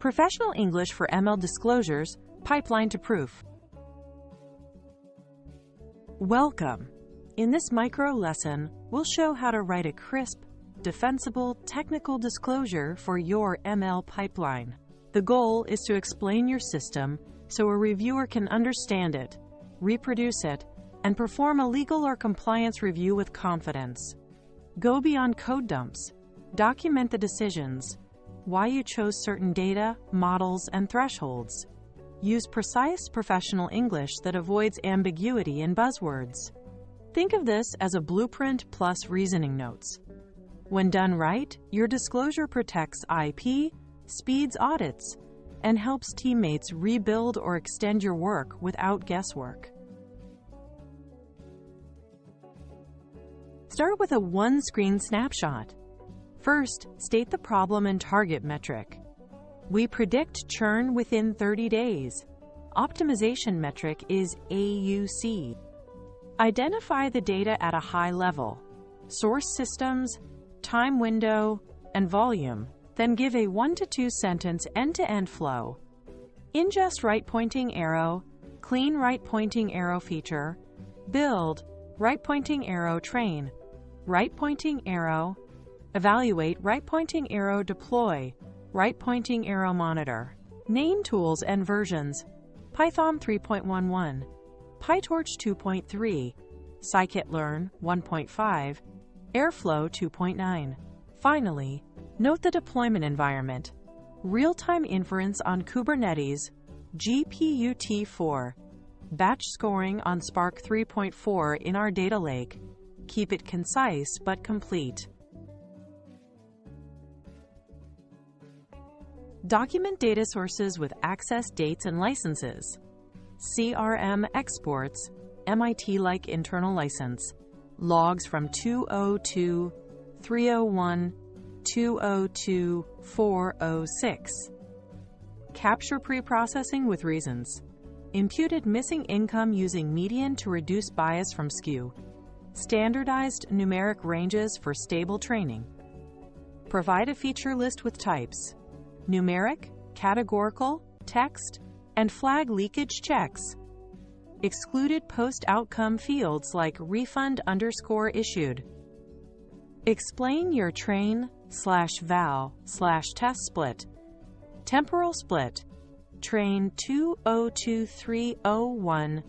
Professional English for ML Disclosures, Pipeline to Proof. Welcome! In this micro lesson, we'll show how to write a crisp, defensible technical disclosure for your ML pipeline. The goal is to explain your system so a reviewer can understand it, reproduce it, and perform a legal or compliance review with confidence. Go beyond code dumps. Document the decisions, why you chose certain data, models, and thresholds. Use precise professional English that avoids ambiguity in buzzwords. Think of this as a blueprint plus reasoning notes. When done right, your disclosure protects IP, speeds audits, and helps teammates rebuild or extend your work without guesswork. Start with a one-screen snapshot. First, state the problem and target metric. We predict churn within 30 days. Optimization metric is AUC. Identify the data at a high level. Source systems, time window, and volume. Then give a 1 to 2 sentence end-to-end flow. Ingest right pointing arrow, clean right pointing arrow feature, build, right pointing arrow train, right pointing arrow, evaluate right pointing arrow deploy, right pointing arrow monitor. Name tools and versions: Python 3.11, PyTorch 2.3, scikit-learn 1.5, Airflow 2.9. Finally, note the deployment environment: real-time inference on Kubernetes, GPT-4, batch scoring on Spark 3.4 in our data lake. Keep it concise but complete. Document data sources with access dates and licenses. CRM exports, MIT-like internal license, logs from 202, 301, 202, 406. Capture pre-processing with reasons. Imputed missing income using median to reduce bias from skew. Standardized numeric ranges for stable training. Provide a feature list with types: numeric, categorical, text, and flag leakage checks. Excluded post-outcome fields like refund _ issued. Explain your train/val/test split. Temporal split. Train 202301,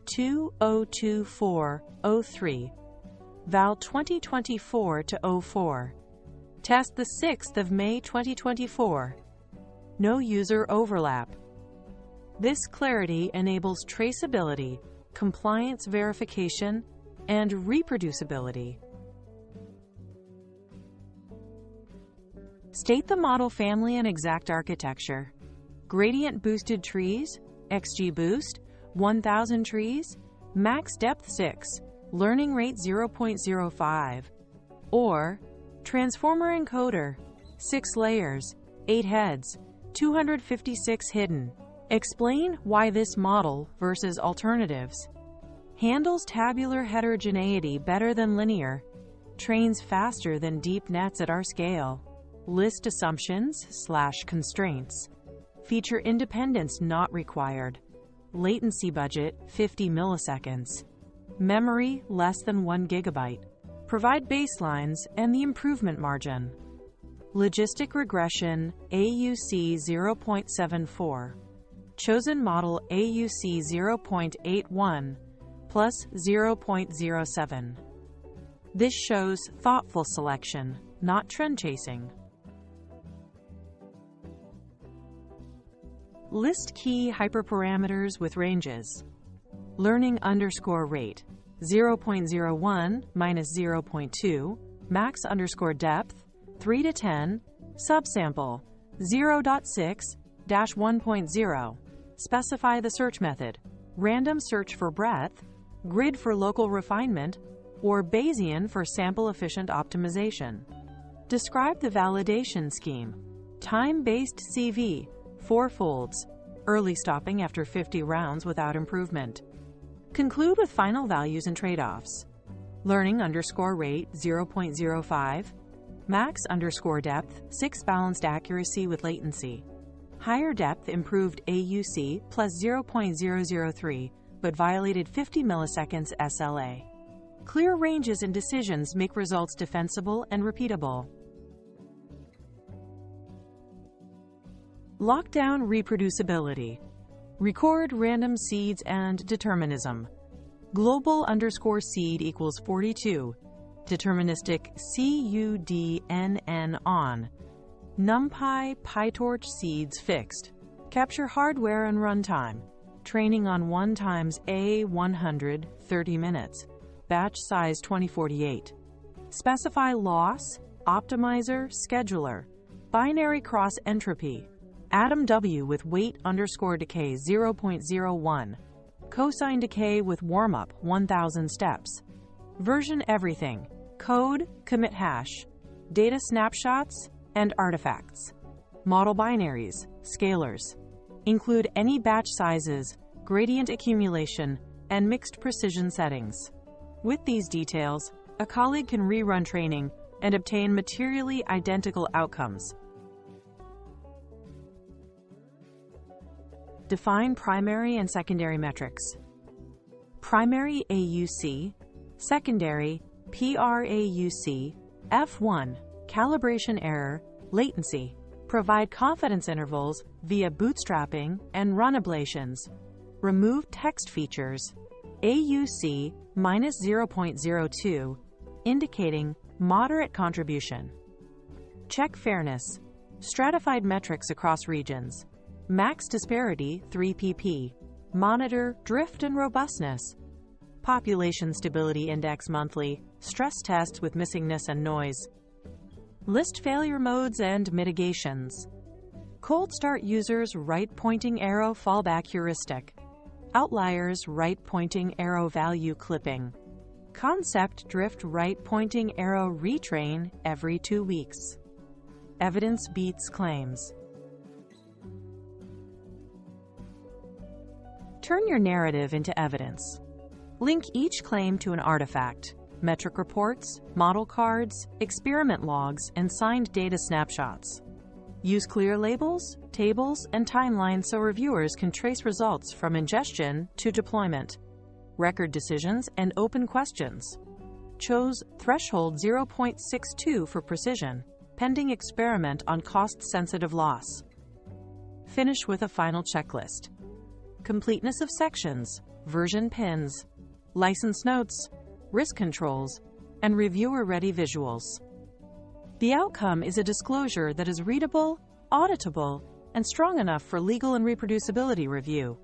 202403. Val 2024 to 04. Test the 6th of May 2024. No user overlap. This clarity enables traceability, compliance verification, and reproducibility. State the model family and exact architecture. Gradient boosted trees, XGBoost, 1000 trees, max depth 6, learning rate 0.05. Or transformer encoder, 6 layers, 8 heads, 256 hidden. Explain why this model versus alternatives. Handles tabular heterogeneity better than linear. Trains faster than deep nets at our scale. List assumptions/constraints. Feature independence not required. Latency budget 50 milliseconds. Memory less than 1 gigabyte. Provide baselines and the improvement margin. Logistic regression AUC 0.74. Chosen model AUC 0.81 plus 0.07. This shows thoughtful selection, not trend chasing. List key hyperparameters with ranges. Learning _ rate 0.01 minus 0.2, max _ depth 3 to 10, subsample 0.6-1.0. Specify the search method: random search for breadth, grid for local refinement, or Bayesian for sample-efficient optimization. Describe the validation scheme: time-based CV, 4 folds, early stopping after 50 rounds without improvement. Conclude with final values and trade-offs: learning _ rate 0.05, max _ depth 6, balanced accuracy with latency. Higher depth improved AUC plus 0.003, but violated 50 milliseconds SLA. Clear ranges in decisions make results defensible and repeatable. Lockdown reproducibility. Record random seeds and determinism. Global_seed equals 42. Deterministic CUDNN on. NumPy PyTorch seeds fixed. Capture hardware and runtime. Training on 1 times A100, 30 minutes. Batch size 2048. Specify loss, optimizer, scheduler. Binary cross entropy. Atom W with weight_decay 0.01. Cosine decay with warm-up 1000 steps. Version everything. Code, commit hash. Data snapshots and artifacts. Model binaries, scalars. Include any batch sizes, gradient accumulation, and mixed precision settings. With these details, a colleague can rerun training and obtain materially identical outcomes. Define primary and secondary metrics. Primary AUC, secondary PRAUC, F1, calibration error, latency. Provide confidence intervals via bootstrapping and run ablations. Remove text features. AUC minus 0.02, indicating moderate contribution. Check fairness. Stratified metrics across regions. Max disparity 3 pp. Monitor drift and robustness. Population stability index monthly. Stress tests with missingness and noise. List failure modes and mitigations. Cold start users right pointing arrow fallback heuristic. Outliers right pointing arrow value clipping. Concept drift right pointing arrow retrain every 2 weeks. Evidence beats claims. Turn your narrative into evidence. Link each claim to an artifact. Metric reports, model cards, experiment logs, and signed data snapshots. Use clear labels, tables, and timelines so reviewers can trace results from ingestion to deployment. Record decisions and open questions. Chose threshold 0.62 for precision, pending experiment on cost-sensitive loss. Finish with a final checklist. Completeness of sections, version pins, license notes, risk controls, and reviewer-ready visuals. The outcome is a disclosure that is readable, auditable, and strong enough for legal and reproducibility review.